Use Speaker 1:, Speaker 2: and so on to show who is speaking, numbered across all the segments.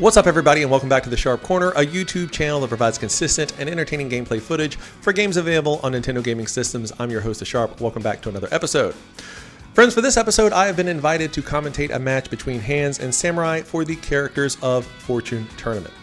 Speaker 1: What's up everybody and welcome back to The Sharp Corner, a YouTube channel that provides consistent and entertaining gameplay footage for games available on Nintendo gaming systems. I'm your host, The Sharp. Welcome back to another episode. Friends, for this episode, I have been invited to commentate a match between Hands and Samurai for the Characters of Fortune tournament.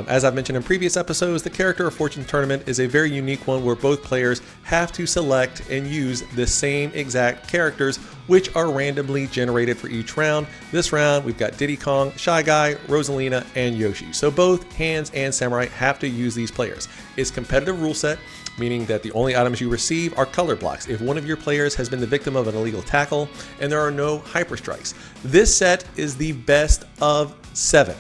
Speaker 1: As I've mentioned in previous episodes, the Character of Fortune tournament is a very unique one where both players have to select and use the same exact characters, which are randomly generated for each round. This round, we've got Diddy Kong, Shy Guy, Rosalina, and Yoshi. So both Hands and Samurai have to use these players. It's competitive rule set, meaning that the only items you receive are color blocks if one of your players has been the victim of an illegal tackle, and there are no hyper strikes. This set is the best of 7.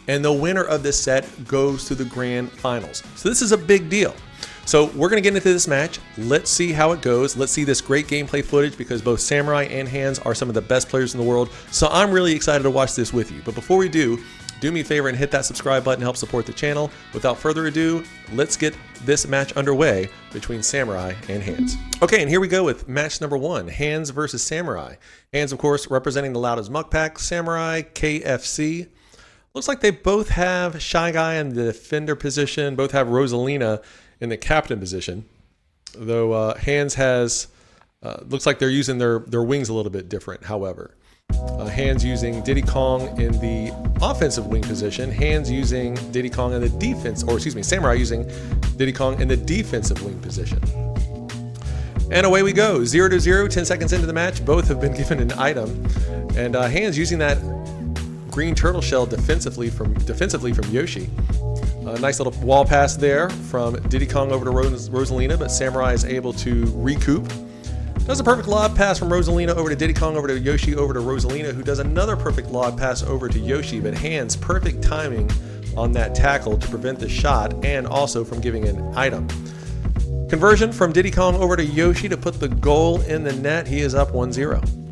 Speaker 1: And the winner of this set goes to the grand finals. So this is a big deal. So we're gonna get into this match. Let's see how it goes. Let's see this great gameplay footage because both Samurai and Hands are some of the best players in the world. So I'm really excited to watch this with you. But before we do me a favor and hit that subscribe button to help support the channel. Without further ado, let's get this match underway between Samurai and Hands. Okay, and here we go with match number 1, Hands versus Samurai. Hands, of course, representing the Loud as Muck Pack, Samurai, KFC. Looks like they both have Shy Guy in the defender position, both have Rosalina in the captain position. Though Hands has, looks like they're using their wings a little bit different, however. Hands using Diddy Kong in the offensive wing position, Hands using Diddy Kong in the defense, or excuse me, Samurai using Diddy Kong in the defensive wing position. And away we go, 0-0, 10 seconds into the match, both have been given an item. And Hands using that green turtle shell defensively from Yoshi. A nice little wall pass there from Diddy Kong over to Rosalina, but Samurai is able to recoup. Does a perfect lob pass from Rosalina over to Diddy Kong, over to Yoshi, over to Rosalina, who does another perfect lob pass over to Yoshi, but Hands perfect timing on that tackle to prevent the shot and also from giving an item. Conversion from Diddy Kong over to Yoshi to put the goal in the net. He is up 1-0.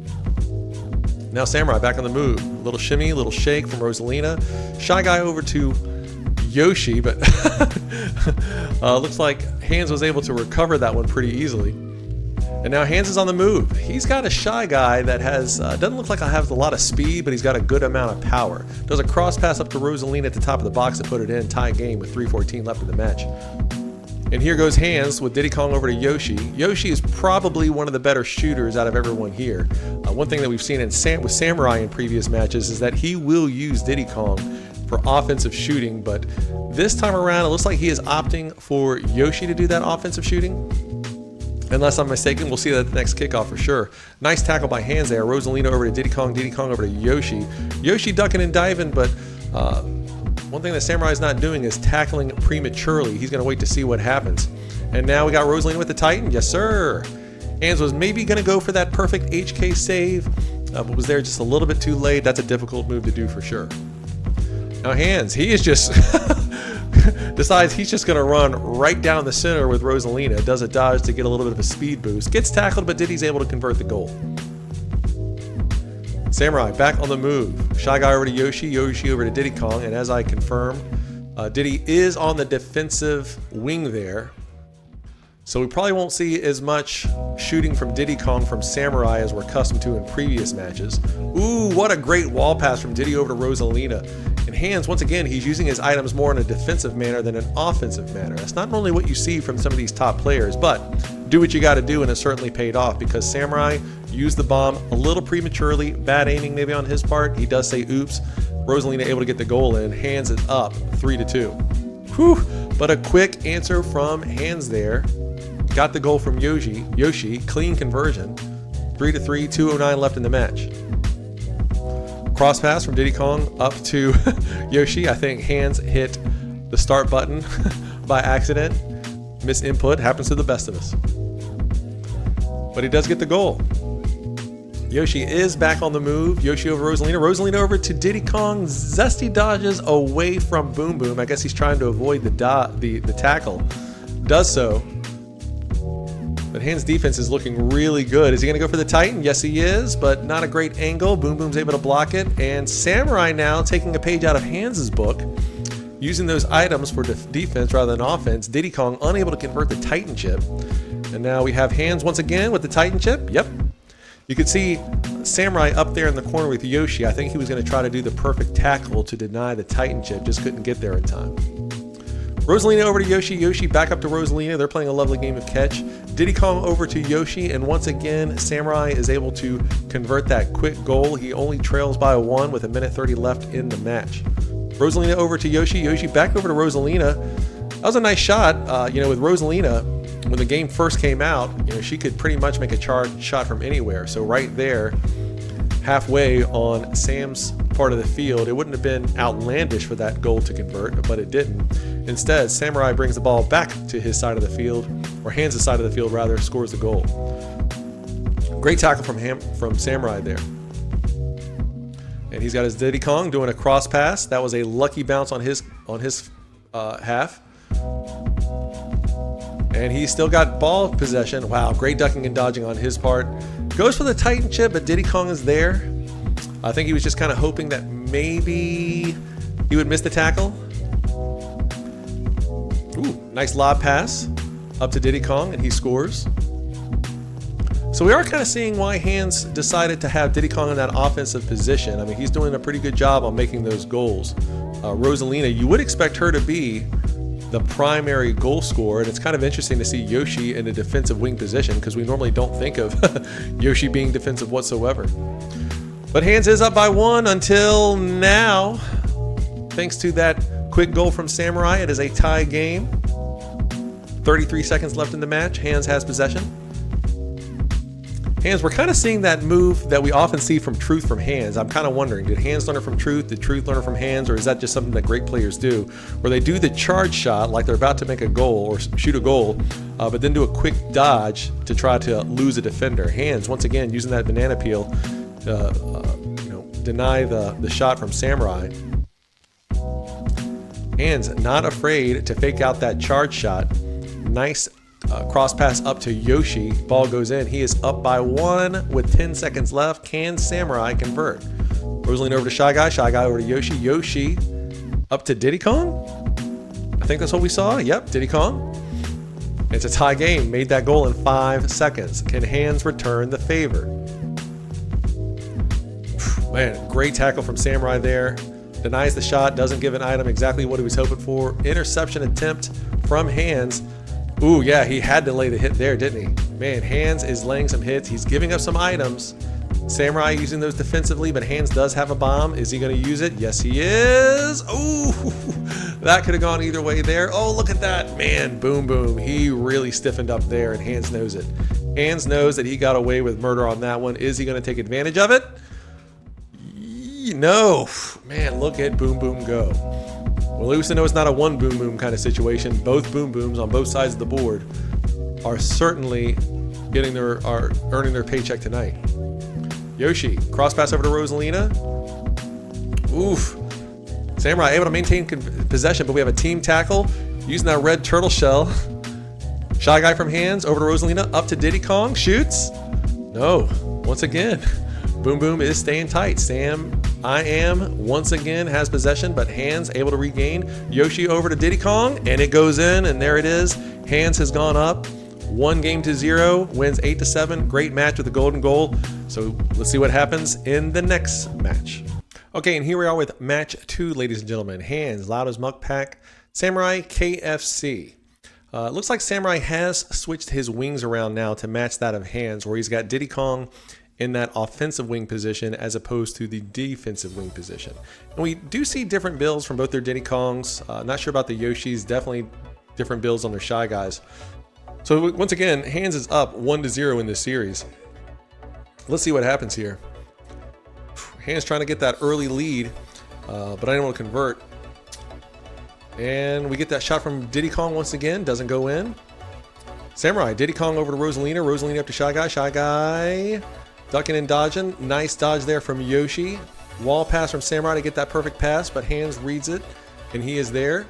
Speaker 1: Now Samurai back on the move. Little shimmy, little shake from Rosalina. Shy Guy over to Yoshi, but looks like Hands was able to recover that one pretty easily. And now Hands is on the move. He's got a Shy Guy that has, doesn't look like I have a lot of speed, but he's got a good amount of power. Does a cross pass up to Rosalina at the top of the box to put it in, tie game with 3:14 left in the match. And here goes Hands with Diddy Kong over to Yoshi. Yoshi is probably one of the better shooters out of everyone here. One thing that we've seen with Samurai in previous matches is that he will use Diddy Kong for offensive shooting, but this time around it looks like he is opting for Yoshi to do that offensive shooting. Unless I'm mistaken, we'll see that at the next kickoff for sure. Nice tackle by Hands there. Rosalina over to Diddy Kong over to Yoshi. Yoshi ducking and diving, but one thing that Samurai is not doing is tackling prematurely. He's going to wait to see what happens. And now we got Rosalina with the Titan. Yes, sir. Hands was maybe going to go for that perfect HK save, but was there just a little bit too late. That's a difficult move to do for sure. Now Hands, he is just decides he's just going to run right down the center with Rosalina. Does a dodge to get a little bit of a speed boost. Gets tackled, but Diddy's able to convert the goal. Samurai back on the move. Shy Guy over to Yoshi, Yoshi over to Diddy Kong, and as I confirm, Diddy is on the defensive wing there. So we probably won't see as much shooting from Diddy Kong from Samurai as we're accustomed to in previous matches. Ooh, what a great wall pass from Diddy over to Rosalina. And Hands, once again, he's using his items more in a defensive manner than an offensive manner. That's not only what you see from some of these top players, but do what you got to do, and it certainly paid off because Samurai used the bomb a little prematurely, bad aiming maybe on his part. He does say oops. Rosalina able to get the goal in. Hands is up 3-2. Whew, but a quick answer from Hands there. Got the goal from Yoshi, clean conversion. 3-3, 2:09 left in the match. Cross pass from Diddy Kong up to Yoshi. I think Hands hit the start button by accident. Misinput, happens to the best of us. But he does get the goal. Yoshi is back on the move. Yoshi over Rosalina. Rosalina over to Diddy Kong. Zesty dodges away from Boom Boom. I guess he's trying to avoid the tackle. Does so. But Hands' defense is looking really good. Is he going to go for the Titan? Yes, he is, but not a great angle. Boom Boom's able to block it. And Samurai now taking a page out of Hands' book, using those items for defense rather than offense. Diddy Kong unable to convert the Titan chip. And now we have Hands once again with the Titan chip. Yep. You could see Samurai up there in the corner with Yoshi. I think he was going to try to do the perfect tackle to deny the Titan chip, just couldn't get there in time. Rosalina over to Yoshi. Yoshi back up to Rosalina. They're playing a lovely game of catch. Diddy Kong over to Yoshi, and once again, Samurai is able to convert that quick goal. He only trails by 1 with 1:30 left in the match. Rosalina over to Yoshi. Yoshi back over to Rosalina. That was a nice shot. With Rosalina, when the game first came out, she could pretty much make a charge shot from anywhere. So right there, halfway on Sam's part of the field, it wouldn't have been outlandish for that goal to convert, but it didn't. Instead, Samurai brings the ball back to his side of the field, or hands the side of the field rather, scores the goal. Great tackle from Samurai there. And he's got his Diddy Kong doing a cross pass. That was a lucky bounce on his half. And he's still got ball possession. Wow, great ducking and dodging on his part. Goes for the Titan chip, but Diddy Kong is there. I think he was just kind of hoping that maybe he would miss the tackle. Ooh, nice lob pass up to Diddy Kong, and he scores. So we are kind of seeing why Hands decided to have Diddy Kong in that offensive position. I mean, he's doing a pretty good job on making those goals. Rosalina, you would expect her to be the primary goal scorer, and it's kind of interesting to see Yoshi in a defensive wing position because we normally don't think of Yoshi being defensive whatsoever. But Hands is up by 1 until now. Thanks to that quick goal from Samurai, it is a tie game. 33 seconds left in the match. Hands has possession. Hands, we're kind of seeing that move that we often see from Truth from Hands. I'm kind of wondering, did Hands learn it from Truth? Did Truth learn it from Hands? Or is that just something that great players do? Where they do the charge shot like they're about to make a goal or shoot a goal, but then do a quick dodge to try to lose a defender. Hands, once again, using that banana peel to deny the shot from Samurai. Hands not afraid to fake out that charge shot. Nice cross pass up to Yoshi. Ball goes in. He is up by 1 with 10 seconds left. Can Samurai convert? Rosalina over to Shy Guy. Shy Guy over to Yoshi. Yoshi up to Diddy Kong. I think that's what we saw. Yep, Diddy Kong. It's a tie game. Made that goal in 5 seconds. Can Hands return the favor? Man, great tackle from Samurai there. Denies the shot. Doesn't give an item exactly what he was hoping for. Interception attempt from Hands. Ooh, yeah, he had to lay the hit there, didn't he? Man, Hands is laying some hits. He's giving up some items. Samurai using those defensively, but Hands does have a bomb. Is he going to use it? Yes, he is. Ooh, that could have gone either way there. Oh, look at that. Man, boom, boom. He really stiffened up there, and Hands knows it. Hands knows that he got away with murder on that one. Is he going to take advantage of it? No. Man, look at Boom Boom go. Well, at least I know it's not a one Boom Boom kind of situation. Both Boom Booms on both sides of the board are certainly earning their paycheck tonight. Yoshi, cross pass over to Rosalina. Oof. Samurai able to maintain possession, but we have a team tackle using that red turtle shell. Shy Guy from Hands over to Rosalina, up to Diddy Kong, shoots. No, once again, Boom Boom is staying tight. I Am once again has possession, but Hands able to regain. Yoshi over to Diddy Kong, and it goes in, and there it is. Hands has gone up 1-0, wins 8-7. Great match with the golden goal. So let's see what happens in the next match. Okay, and here we are with match 2, ladies and gentlemen. Hands, Loud as Muck Pack, Samurai, KFC. It looks like Samurai has switched his wings around now to match that of Hands, where he's got Diddy Kong in that offensive wing position as opposed to the defensive wing position. And we do see different builds from both their Diddy Kongs. Not sure about the Yoshis, definitely different builds on their Shy Guys. So once again, Hands is up 1-0 in this series. Let's see what happens here. Hands trying to get that early lead, but I didn't want to convert. And we get that shot from Diddy Kong once again, doesn't go in. Samurai, Diddy Kong over to Rosalina, Rosalina up to Shy Guy, Shy Guy ducking and dodging. Nice dodge there from Yoshi. Wall pass from Samurai to get that perfect pass, but Hands reads it, and he is there.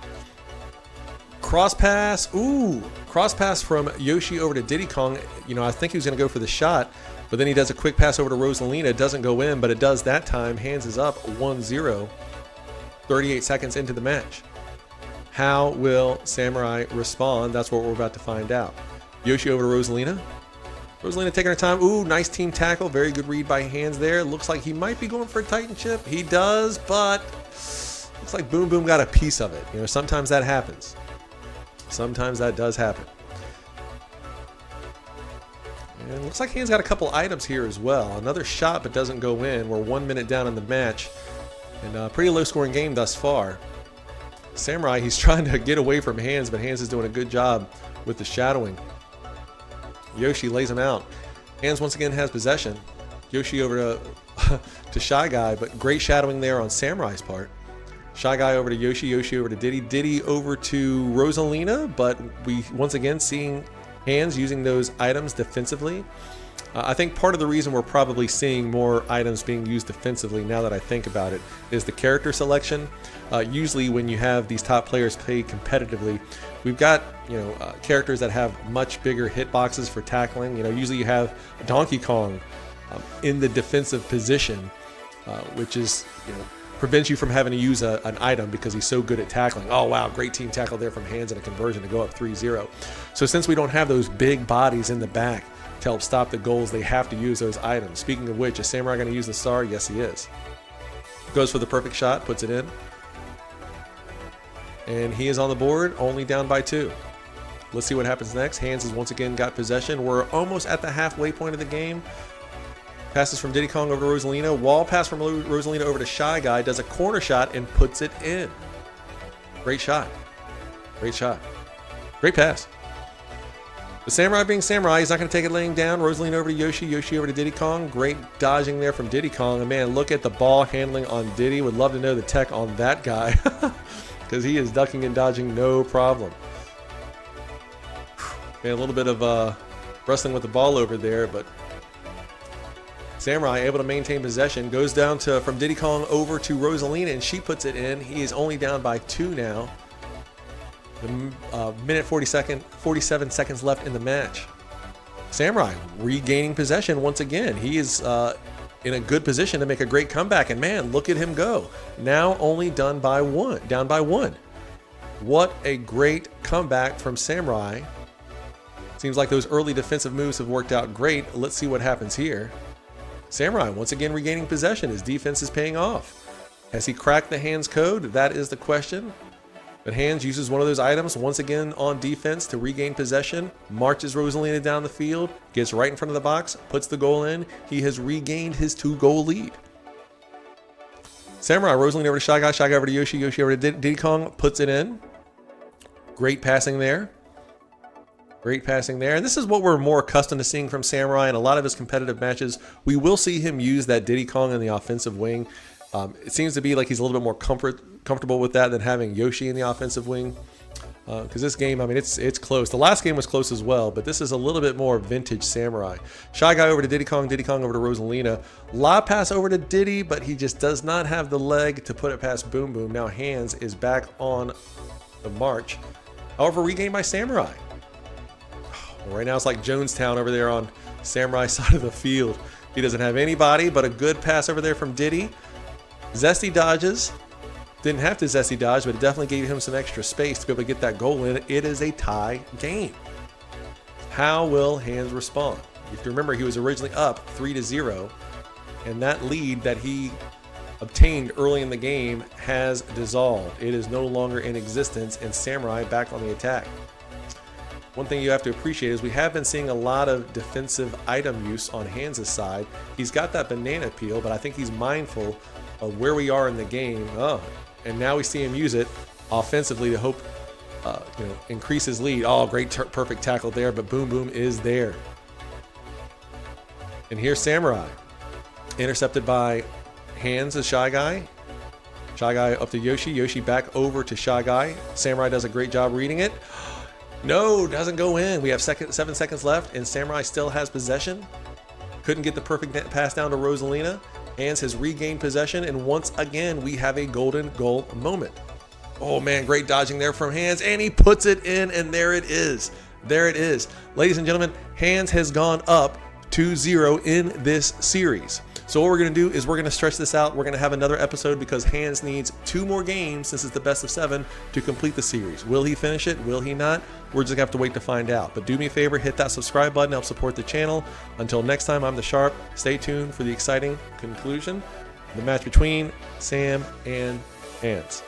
Speaker 1: Cross pass. Ooh, cross pass from Yoshi over to Diddy Kong. I think he was going to go for the shot, but then he does a quick pass over to Rosalina. It doesn't go in, but it does that time. Hands is up 1-0, 38 seconds into the match. How will Samurai respond? That's what we're about to find out. Yoshi over to Rosalina. Rosalina taking her time. Ooh, nice team tackle. Very good read by Hands there. Looks like he might be going for a Titan chip. He does, but looks like Boom Boom got a piece of it. You know, sometimes that happens. Sometimes that does happen. And it looks like Hands got a couple items here as well. Another shot, but doesn't go in. We're 1 minute down in the match. And a pretty low scoring game thus far. Samurai, he's trying to get away from Hands, but Hands is doing a good job with the shadowing. Yoshi lays him out. Hands once again has possession. Yoshi over to Shy Guy, but great shadowing there on Samurai's part. Shy Guy over to Yoshi, Yoshi over to Diddy, Diddy over to Rosalina, but we once again seeing Hands using those items defensively. I think part of the reason we're probably seeing more items being used defensively, now that I think about it, is the character selection. Usually when you have these top players play competitively, we've got, you know, characters that have much bigger hitboxes for tackling. You know, usually you have Donkey Kong in the defensive position, which is, you know, prevents you from having to use an item because he's so good at tackling. Oh wow, great team tackle there from Hands and a conversion to go up 3-0. So since we don't have those big bodies in the back to help stop the goals, they have to use those items. Speaking of which, is Samurai going to use the star? Yes, he is. Goes for the perfect shot, puts it in. And he is on the board, only down by 2. Let's see what happens next. Hands has once again got possession. We're almost at the halfway point of the game. Passes from Diddy Kong over to Rosalina. Wall pass from Rosalina over to Shy Guy. Does a corner shot and puts it in. Great shot. Great shot. Great pass. The Samurai being Samurai, he's not going to take it laying down. Rosalina over to Yoshi. Yoshi over to Diddy Kong. Great dodging there from Diddy Kong. And man, look at the ball handling on Diddy. Would love to know the tech on that guy. Because he is ducking and dodging no problem. Man, a little bit of wrestling with the ball over there, but Samurai able to maintain possession. Goes down to from Diddy Kong over to Rosalina, and she puts it in. He is only down by 2 now. The minute 47 seconds left in the match. Samurai regaining possession once again. He is in a good position to make a great comeback, and man, look at him go. Now only down by 1. What a great comeback from Samurai. Seems like those early defensive moves have worked out great. Let's see what happens here. Samurai once again regaining possession. His defense is paying off. Has he cracked the Hands code? That is the question. But Hands uses one of those items once again on defense to regain possession. Marches Rosalina down the field. Gets right in front of the box. Puts the goal in. He has regained his 2-goal lead. Samurai, Rosalina over to Shy Guy. Shy Guy over to Yoshi. Yoshi over to Diddy Kong. Puts it in. Great passing there. Great passing there. And this is what we're more accustomed to seeing from Samurai in a lot of his competitive matches. We will see him use that Diddy Kong in the offensive wing. It seems to be like he's a little bit more comfortable with that than having Yoshi in the offensive wing. Because this game, I mean, it's close. The last game was close as well, but this is a little bit more vintage Samurai. Shy Guy over to Diddy Kong over to Rosalina. Lob pass over to Diddy, but he just does not have the leg to put it past Boom Boom. Now Hands is back on the march. However, regained by Samurai. Right now it's like Jonestown over there on Samurai's side of the field. He doesn't have anybody, but a good pass over there from Diddy. Zesty dodges. Didn't have to Zesty dodge, but it definitely gave him some extra space to be able to get that goal in. It is a tie game. How will Hands respond? If you remember, he was originally up 3-0, and that lead that he obtained early in the game has dissolved. It is no longer in existence, and Samurai back on the attack. One thing you have to appreciate is we have been seeing a lot of defensive item use on Hands' side. He's got that banana peel, but I think he's mindful of where we are in the game. Oh, and now we see him use it offensively to hope, increase his lead. Oh, great, perfect tackle there, but Boom Boom is there. And here's Samurai, intercepted by Hands as Shy Guy. Shy Guy up to Yoshi. Yoshi back over to Shy Guy. Samurai does a great job reading it. No, doesn't go in. We have 7 seconds left, and Samurai still has possession. Couldn't get the perfect pass down to Rosalina. Hands has regained possession, and once again, we have a golden goal moment. Oh man, great dodging there from Hands, and he puts it in, and there it is. There it is. Ladies and gentlemen, Hands has gone up 2-0 in this series. So what we're going to do is we're going to stretch this out. We're going to have another episode because Hans needs 2 more games since it's the best of 7 to complete the series. Will he finish it? Will he not? We're just going to have to wait to find out. But do me a favor, hit that subscribe button, help support the channel. Until next time, I'm the Sharp. Stay tuned for the exciting conclusion, the match between Sam and Hans.